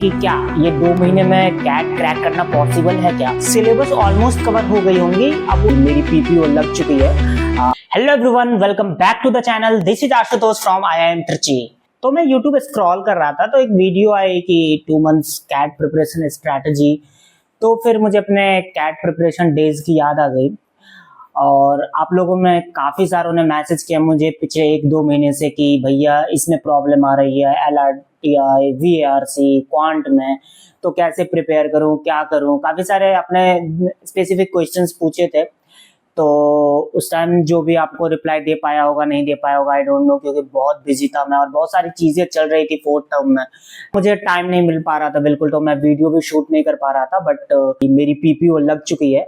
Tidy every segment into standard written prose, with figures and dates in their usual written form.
कि क्या ये 2 महीने में कैट क्रैक करना पॉसिबल है क्या? सिलेबस ऑलमोस्ट कवर हो गई होंगी, अब मेरी पीपीओ लग चुकी है। Hello everyone, welcome back to the channel. This is Ashutosh from IIM Trichy. तो मैं यूट्यूब स्क्रॉल कर रहा था तो एक वीडियो आई कि 2 मंथ्स कैट प्रिपरेशन स्ट्रैटेजी। तो फिर मुझे अपने कैट प्रिपरेशन डेज की याद आ गई और आप लोगों में काफ़ी सारों ने मैसेज किया मुझे पिछले 1-2 महीने से कि भैया इसमें प्रॉब्लम आ रही है, LRTI, VARC, क्वांट में, तो कैसे प्रिपेयर करूं, क्या करूं। काफ़ी सारे अपने स्पेसिफिक क्वेश्चंस पूछे थे। तो उस टाइम जो भी आपको रिप्लाई दे पाया होगा, नहीं दे पाया होगा, आई डोंट नो, क्योंकि बहुत बिजी था मैं और बहुत सारी चीज़ें चल रही थी फोर्थ टर्म में। मुझे टाइम नहीं मिल पा रहा था बिल्कुल, तो मैं वीडियो भी शूट नहीं कर पा रहा था। बट मेरी पीपीओ लग चुकी है।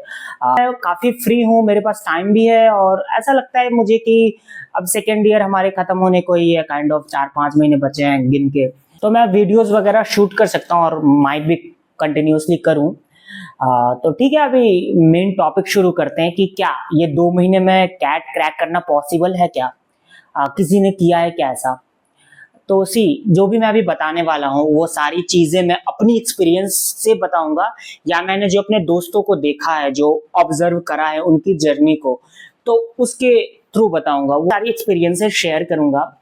मैं काफ़ी फ्री हूँ, मेरे पास टाइम भी है और ऐसा लगता है मुझे कि अब सेकेंड ईयर हमारे ख़त्म होने को ही है, काइंड ऑफ 4-5 महीने बचे हैं गिन के। तो मैं वीडियोज़ वगैरह शूट कर सकता हूँ और माइट भी कंटिन्यूसली करूँ। तो ठीक है, अभी मेन टॉपिक शुरू करते हैं कि क्या ये 2 महीने में कैट क्रैक करना पॉसिबल है क्या? किसी ने किया है क्या ऐसा? तो जो भी मैं अभी बताने वाला हूँ वो सारी चीज़ें मैं अपनी एक्सपीरियंस से बताऊंगा, या मैंने जो अपने दोस्तों को देखा है, जो ऑब्जर्व करा है उनकी जर्नी को, तो उसके थ्रू बताऊंगा। वो सारी एक्सपीरियंसेस शेयर करूंगा।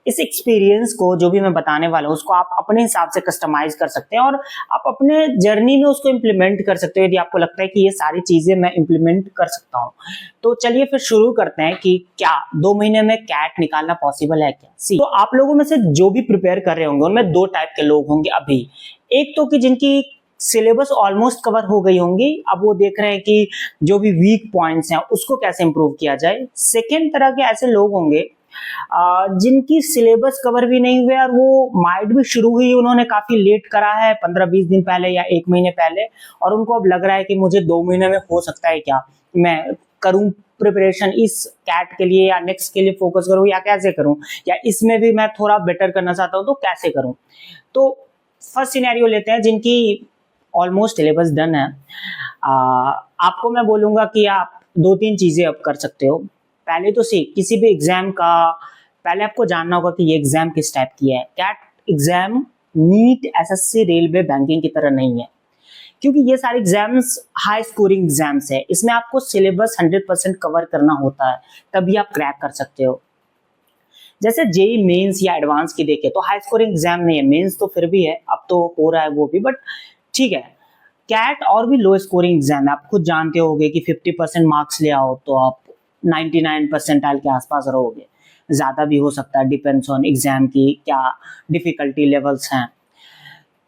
इस एक्सपीरियंस को जो भी मैं बताने वाला हूँ उसको आप अपने हिसाब से कस्टमाइज कर सकते हैं और आप अपने जर्नी में उसको इम्प्लीमेंट कर सकते हो यदि आपको लगता है कि ये सारी चीजें मैं इम्प्लीमेंट कर सकता हूँ। तो चलिए फिर शुरू करते हैं कि क्या 2 महीने में कैट निकालना पॉसिबल है क्या। तो आप लोगों में से जो भी प्रिपेयर कर रहे होंगे उनमें 2 टाइप के लोग होंगे अभी। एक तो कि जिनकी सिलेबस ऑलमोस्ट कवर हो गई होंगी, अब वो देख रहे हैं कि जो भी वीक पॉइंट्स हैं उसको कैसे इंप्रूव किया जाए। सेकेंड तरह के ऐसे लोग होंगे जिनकी सिलेबस कवर भी नहीं हुए और वो माइट भी शुरू हुई उन्होंने काफी लेट करा है, 15-20 दिन पहले या 1 महीने पहले, और उनको अब लग रहा है कि मुझे 2 महीने में हो सकता है क्या, मैं करूं प्रिपरेशन इस कैट के लिए या नेक्स्ट के लिए फोकस करूं या कैसे करूं, या इसमें भी मैं थोड़ा बेटर करना चाहता हूं तो कैसे करूं। तो फर्स्ट सिनेरियो लेते हैं जिनकी ऑलमोस्ट सिलेबस डन है। आपको मैं बोलूंगा कि आप 2-3 चीजें अब कर सकते हो। पहले तो किसी भी एग्जाम का पहले आपको जानना होगा कि ये एग्जाम किस टाइप की है। CAT exam NEET, SSC, railway, banking की तरह नहीं है, क्योंकि ये सारे एग्जाम्स हाई स्कोरिंग एग्जाम्स है। इसमें आपको सिलेबस 100% कवर करना होता है, तभी आप क्रैक कर सकते हो। जैसे जेई मेंस या एडवांस की देखें तो हाई स्कोरिंग एग्जाम नहीं है, मेंस तो फिर भी है, अब तो हो रहा है वो भी, बट ठीक है। कैट और भी लो स्कोरिंग एग्जाम है, आप खुद जानते होगे कि 50% मार्क्स ले आओ तो आप 99 परसेंटाइल के आसपास रहोगे, ज़्यादा भी हो सकता है, डिपेंड्स ऑन एग्जाम की क्या डिफिकल्टी लेवल्स हैं।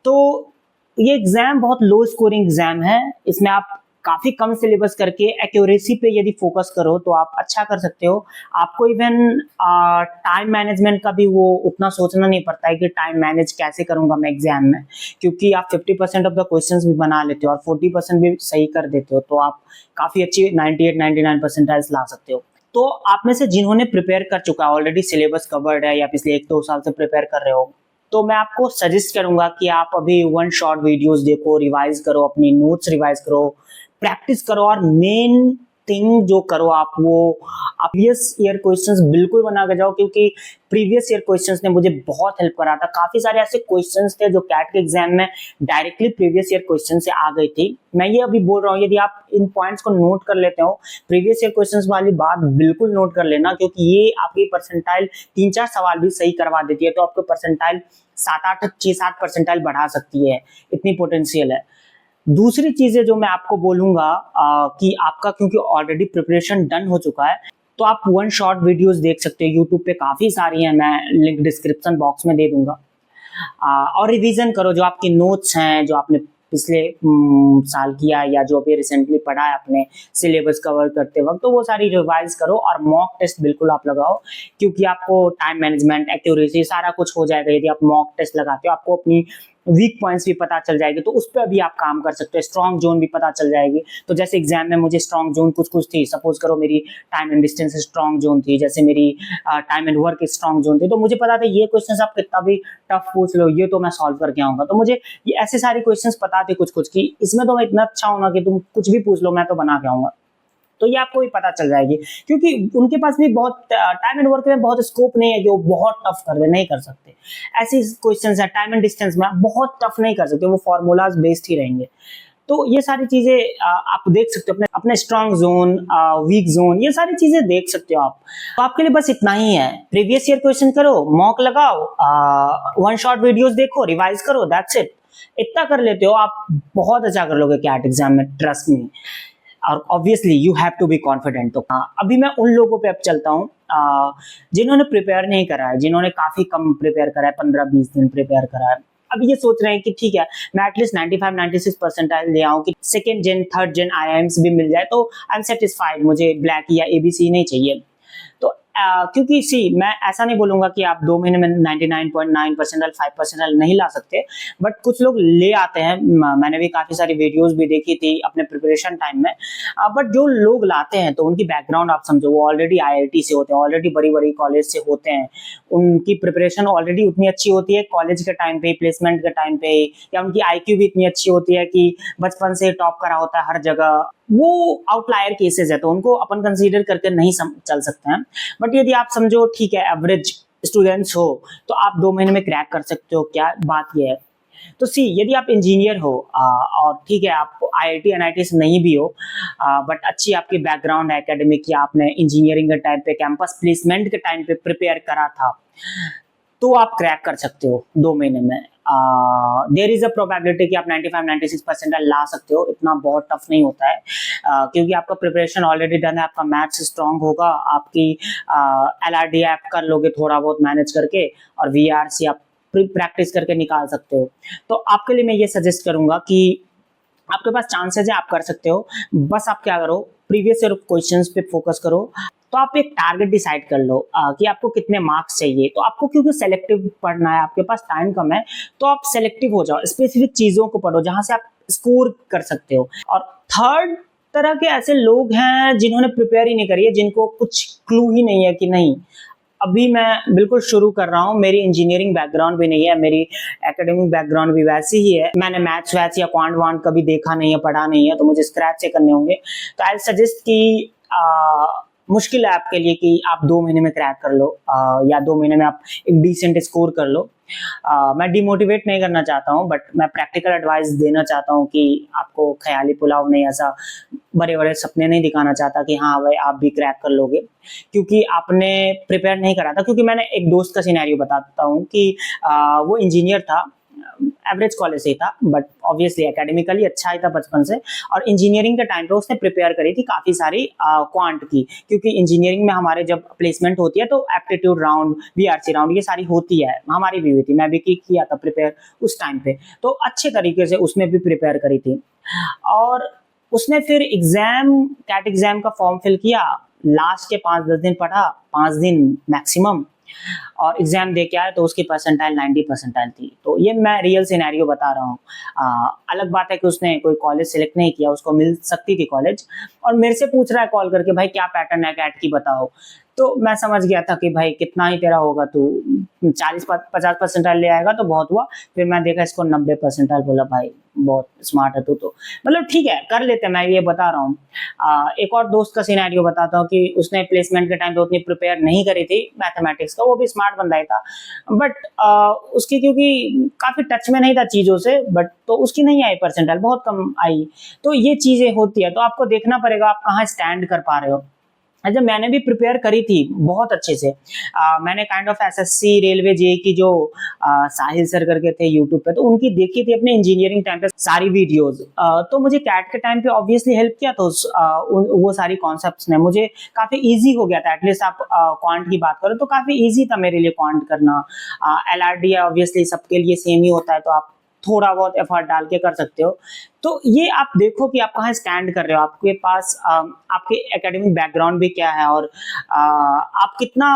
तो ये एग्जाम बहुत लो स्कोरिंग एग्जाम है, इसमें आप काफ़ी कम सिलेबस करके एक्यूरेसी पे यदि फोकस करो तो आप अच्छा कर सकते हो। आपको इवन टाइम मैनेजमेंट का भी वो उतना सोचना नहीं पड़ता है कि टाइम मैनेज कैसे करूंगा मैं एग्जाम में, क्योंकि आप 50% ऑफ द क्वेश्चंस भी बना लेते हो और 40% भी सही कर देते हो, तो आप काफ़ी अच्छी 98-99 परसेंटाइल्स ला सकते हो। तो आप में से जिन्होंने प्रिपेयर कर चुका है, ऑलरेडी सिलेबस कवर्ड है या पिछले 1-2 साल से प्रिपेयर कर रहे हो, तो मैं आपको सजेस्ट करूंगा कि आप अभी 1 शॉट वीडियोस देखो, रिवाइज करो, अपनी नोट्स रिवाइज करो, प्रैक्टिस करो, और मेन थिंग जो करो आप वो प्रीवियस ईयर क्वेश्चंस बिल्कुल बना के जाओ, क्योंकि प्रीवियस ईयर क्वेश्चंस ने मुझे बहुत हेल्प करा था। काफी सारे ऐसे क्वेश्चंस थे जो कैट के एग्जाम में डायरेक्टली प्रीवियस ईयर क्वेश्चन से आ गई थी। मैं ये अभी बोल रहा हूँ, यदि आप इन पॉइंट्स को नोट कर लेते हो, प्रीवियस ईयर क्वेश्चंस वाली बात बिल्कुल नोट कर लेना, क्योंकि ये आपकी परसेंटाइल 3-4 सवाल भी सही करवा देती है, तो आपको परसेंटाइल 6-7 परसेंटाइल बढ़ा सकती है, इतनी पोटेंशियल है। दूसरी चीजें जो मैं आपको बोलूंगा कि आपका क्योंकि ऑलरेडी प्रिपरेशन डन हो चुका है, तो आप 1 शॉट वीडियोस देख सकते हो, यूट्यूब पे काफी सारी हैं, मैं लिंक डिस्क्रिप्शन बॉक्स में दे दूंगा। और रिवीजन करो, जो आपके नोट्स हैं, जो आपने पिछले साल किया या जो अभी रिसेंटली पढ़ा है अपने सिलेबस कवर करते वक्त, तो वो सारी रिवाइज करो और मॉक टेस्ट बिल्कुल आप लगाओ, क्योंकि आपको टाइम मैनेजमेंट, एक्यूरेसी सारा कुछ हो जाएगा यदि आप मॉक टेस्ट लगाते हो। आपको अपनी वीक पॉइंट्स भी पता चल जाएगी, तो उस पर भी आप काम कर सकते हो। स्ट्रॉन्ग जोन भी पता चल जाएगी। तो जैसे एग्जाम में मुझे स्ट्रॉन्ग जोन कुछ कुछ थी, सपोज करो मेरी time and distance strong zone थी, जैसे मेरी time and work strong zone थी, तो मुझे पता था ये क्वेश्चंस आप कितना भी टफ पूछ लो ये तो मैं सॉल्व करके आऊंगा। तो मुझे ये ऐसे सारे क्वेश्चंस पता थे कुछ कुछ की, इसमें तो मैं इतना अच्छा हूं ना कि तुम कुछ भी पूछ लो मैं तो बना के आऊंगा। तो ये आपको भी पता चल जाएगी, क्योंकि उनके पास भी बहुत टाइम एंड वर्क में बहुत स्कोप नहीं है जो बहुत टफ कर दे, नहीं कर सकते। ऐसे क्वेश्चंस है टाइम एंड डिस्टेंस में बहुत टफ नहीं कर सकते, वो फॉर्मूलाज बेस्ड ही रहेंगे। तो ये सारी चीजें आप देख सकते हो, अपने अपने स्ट्रॉन्ग जोन, वीक जोन, ये सारी चीजें देख सकते हो आप। तो आपके लिए बस इतना ही है, प्रीवियस ईयर क्वेश्चन करो, मॉक लगाओ, वन शॉट वीडियोस देखो, रिवाइज करो, दैट्स इट। इतना कर लेते हो आप, बहुत अच्छा कर लोगे कैट एग्जाम में, ट्रस्ट मी। और obviously you have to be confident. तो अभी मैं उन लोगों पे अब चलता हूँ जिन्होंने प्रिपेयर नहीं करा है, जिन्होंने काफी कम प्रिपेयर करा है, 15-20 दिन प्रिपेयर करा है। अब ये सोच रहे हैं कि ठीक है मैं एटलीस्ट 95-96 परसेंटाइल ले आऊं, कि सेकेंड जेन थर्ड जेन IIMs भी मिल जाए तो आई एम सेटिस्फाइड, मुझे ब्लैक या ABC नहीं चाहिए। तो क्योंकि सी मैं ऐसा नहीं बोलूंगा कि आप 2 महीने में 99.9 परसेंटाइल 5 परसेंटाइल नहीं ला सकते, बट कुछ लोग ले आते हैं। मैंने भी काफी सारी वीडियोस भी देखी थी अपने प्रिपरेशन टाइम में, बट जो लोग लाते हैं तो उनकी बैकग्राउंड आप समझो, वो ऑलरेडी IIT से होते हैं, ऑलरेडी बड़ी बड़ी कॉलेज से होते हैं, उनकी प्रिपरेशन ऑलरेडी उतनी अच्छी होती है कॉलेज के टाइम पे, प्लेसमेंट के टाइम पे, या उनकी IQ भी इतनी अच्छी होती है कि बचपन से टॉप करा होता है हर जगह। वो आउटलायर केसेस है तो उनको अपन कंसीडर करके नहीं चल सकते हैं। बट यदि आप समझो ठीक है एवरेज स्टूडेंट्स हो तो आप 2 महीने में क्रैक कर सकते हो, क्या बात ये है। तो सी यदि आप इंजीनियर हो और ठीक है आप IIT NIT से नहीं भी हो, बट अच्छी आपकी बैकग्राउंड है एकेडमिक, या आपने इंजीनियरिंग के टाइम पे कैंपस प्लेसमेंट के टाइम पे प्रिपेयर करा था, तो आप क्रैक कर सकते हो 2 महीने में। देयर इज अ प्रोबेबिलिटी कि आप 95-96 परसेंटाइल ला सकते हो, इतना बहुत टफ नहीं होता है, क्योंकि आपका प्रिपरेशन ऑलरेडी डन है, आपका मैथ्स स्ट्रांग होगा, आपकी LRD ऐप कर लोगे थोड़ा बहुत मैनेज करके, और VRC आप प्रैक्टिस करके निकाल सकते हो। तो आपके लिए मैं ये सजेस्ट करूंगा कि आपके पास चांसेस है, आप कर सकते हो। बस आप क्या करो, प्रीवियस ईयर क्वेश्चंस पे फोकस करो। तो आप एक टारगेट डिसाइड कर लो कि आपको कितने मार्क्स चाहिए। तो आपको क्योंकि सेलेक्टिव पढ़ना है, आपके पास टाइम कम है, तो आप सेलेक्टिव हो जाओ, स्पेसिफिक चीजों को पढ़ो जहां से आप स्कोर कर सकते हो। और थर्ड तरह के ऐसे लोग हैं जिन्होंने प्रिपेयर ही नहीं करी है, जिनको कुछ क्लू ही नहीं है कि नहीं अभी मैं बिल्कुल शुरू कर रहा हूँ, मेरी इंजीनियरिंग बैकग्राउंड भी नहीं है, मेरी एकेडमिक बैकग्राउंड भी वैसी ही है, मैंने मैथ्स वैथ्स या क्वांट वांट कभी देखा नहीं है, पढ़ा नहीं है, तो मुझे स्क्रैच से करने होंगे। तो आई सजेस्ट कि मुश्किल है आपके लिए कि आप 2 महीने में क्रैक कर लो, या 2 महीने में आप एक डिसेंट स्कोर कर लो। मैं डिमोटिवेट नहीं करना चाहता हूँ, बट मैं प्रैक्टिकल एडवाइस देना चाहता हूँ कि आपको ख्याली पुलाव नहीं, ऐसा बड़े बड़े सपने नहीं दिखाना चाहता कि हाँ भाई आप भी क्रैक कर लोगे, क्योंकि आपने प्रिपेयर नहीं करा था। क्योंकि मैंने एक दोस्त का सिनेरियो बताता हूँ कि वो इंजीनियर था, एवरेज कॉलेज से ही था, बट ऑब्वियसली एकेडमिकली अच्छा ही था बचपन से, और इंजीनियरिंग के टाइम पे उसने प्रिपेयर करी थी काफी सारी क्वांट की, क्योंकि इंजीनियरिंग में हमारे जब प्लेसमेंट होती है तो एप्टीट्यूड राउंड, VRC राउंड, ये सारी होती है, हमारी भी हुई थी, मैं भी किया था प्रिपेयर उस टाइम पे, तो अच्छे तरीके से उसने भी प्रिपेयर करी थी। और उसने फिर एग्जाम, कैट एग्जाम का फॉर्म फिल किया, लास्ट के 5-10 दिन पढ़ा, 5 दिन मैक्सिमम, और एग्जाम दे के आया तो उसकी परसेंटाइल 90 परसेंटाइल थी। तो ये मैं रियल सिनेरियो बता रहा हूँ। अलग बात है कि उसने कोई कॉलेज सिलेक्ट नहीं किया, उसको मिल सकती थी कॉलेज, और मेरे से पूछ रहा है कॉल करके भाई क्या पैटर्न है कैट की बताओ। तो मैं समझ गया था कि भाई कितना ही तेरा होगा, तू 40-50 परसेंटाइल ले आएगा तो बहुत हुआ। फिर मैं देखा इसको 90 परसेंटाइल, बोला भाई बहुत स्मार्ट है तू, तो मतलब ठीक है कर लेते, मैं ये बता रहा हूँ। एक और दोस्त का सिनेरियो बताता हूँ कि उसने प्लेसमेंट के टाइम पे उतनी प्रिपेयर नहीं करी थी मैथमेटिक्स का, वो भी स्मार्ट बंदा ही था, बट उसकी क्योंकि काफी टच में नहीं था चीजों से, बट तो उसकी नहीं आई परसेंटाइल, बहुत कम आई। तो ये चीजें होती है, तो आपको देखना पड़ेगा आप कहाँ स्टैंड कर पा रहे हो। अच्छा मैंने भी प्रिपेयर करी थी बहुत अच्छे से, मैंने kind of SSC railway JEE की जो साहिल सर करके थे यूट्यूब पे, तो उनकी देखी थी अपने इंजीनियरिंग टाइम पे सारी वीडियोस, तो मुझे कैट के टाइम पे ऑब्वियसली हेल्प किया, तो वो सारी कॉन्सेप्ट्स ने मुझे काफी इजी हो गया था। एटलीस्ट आप क्वांट की बात करो तो काफी इजी था मेरे लिए क्वांट करना। LRD ऑब्वियसली सबके लिए सेम ही होता है, तो आप थोड़ा बहुत एफर्ट डाल के कर सकते हो। तो ये आप देखो कि आप कहाँ स्टैंड कर रहे हो, आपके पास आपके एकेडमिक बैकग्राउंड भी क्या है, और आप कितना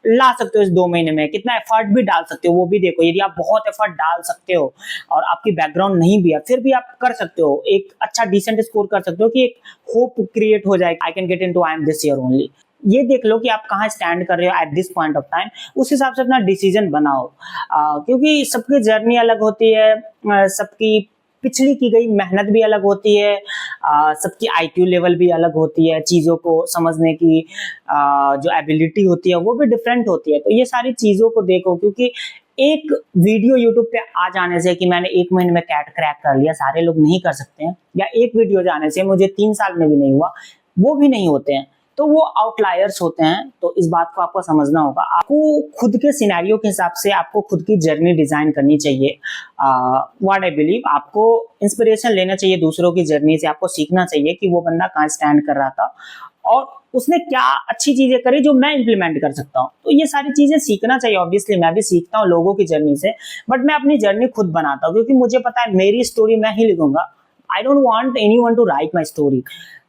ला सकते हो इस 2 महीने में, कितना एफर्ट भी डाल सकते हो वो भी देखो। यदि आप बहुत एफर्ट डाल सकते हो और आपकी बैकग्राउंड नहीं भी है, फिर भी आप कर सकते हो, एक अच्छा डिसेंट स्कोर कर सकते हो कि एक होप क्रिएट हो जाए, I can get into IIM this year only. ये देख लो कि आप कहाँ स्टैंड कर रहे हो at this point of time, उस हिसाब से अपना डिसीजन बनाओ, क्योंकि सबकी जर्नी अलग होती है, सबकी पिछली की गई मेहनत भी अलग होती है, सबकी आईक्यू लेवल भी अलग होती है, चीज़ों को समझने की जो एबिलिटी होती है वो भी डिफरेंट होती है। तो ये सारी चीज़ों को देखो, क्योंकि एक वीडियो यूट्यूब पे आ जाने से कि मैंने 1 महीने में कैट क्रैक कर लिया, सारे लोग नहीं कर सकते हैं, या एक वीडियो जाने से मुझे 3 साल में भी नहीं हुआ, वो भी नहीं होते हैं। तो वो आउटलायर्स होते हैं। तो इस बात को आपको समझना होगा। आपको खुद के सिनेरियो के हिसाब से आपको खुद की जर्नी डिजाइन करनी चाहिए। व्हाट आई बिलीव, आपको इंस्पिरेशन लेना चाहिए दूसरों की जर्नी से। आपको सीखना चाहिए कि वो बंदा कहाँ स्टैंड कर रहा था और उसने क्या अच्छी चीजें करी जो मैं इंप्लीमेंट कर सकता हूँ। तो ये सारी चीजें सीखना चाहिए। ऑब्वियसली मैं भी सीखता हूँ लोगों की जर्नी से, बट मैं अपनी जर्नी खुद बनाता हूँ, क्योंकि मुझे पता है मेरी स्टोरी मैं ही लिखूंगा। I don't want anyone to write my story.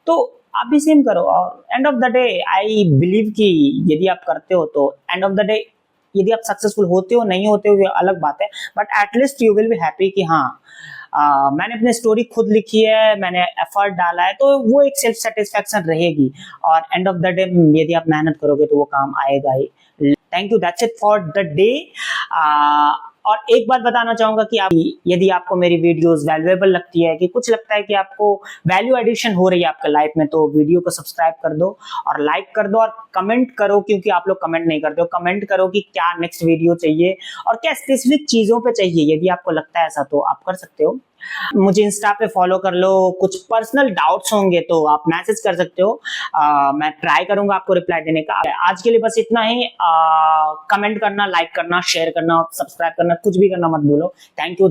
तो आप भी सेम करो। और end of the day I believe कि यदि आप करते हो तो एंड ऑफ द डे यदि आप सक्सेसफुल होते हो नहीं होते हो ये अलग बात है, but at least you will be happy कि हाँ मैंने अपनी स्टोरी खुद लिखी है, मैंने एफर्ट डाला है, तो वो एक सेल्फ सेटिस्फेक्शन रहेगी। और एंड ऑफ द डे यदि आप मेहनत करोगे तो वो काम आएगा ही। Thank you, that's it for the day. और एक बात बताना चाहूंगा कि आप यदि आपको मेरी वीडियोस वैल्यूएबल लगती है, कि कुछ लगता है कि आपको वैल्यू एडिशन हो रही है आपके लाइफ में, तो वीडियो को सब्सक्राइब कर दो और लाइक कर दो और कमेंट करो, क्योंकि आप लोग कमेंट नहीं करते हो। कमेंट करो कि क्या नेक्स्ट वीडियो चाहिए और क्या स्पेसिफिक चीजों पे चाहिए। यदि आपको लगता है ऐसा तो आप कर सकते हो। मुझे इंस्टा पे फॉलो कर लो। कुछ पर्सनल डाउट्स होंगे तो आप मैसेज कर सकते हो। मैं ट्राई करूंगा आपको रिप्लाई देने का। आज के लिए बस इतना ही। कमेंट करना, लाइक करना, शेयर करना, सब्सक्राइब करना, कुछ भी करना मत भूलो। Thank you.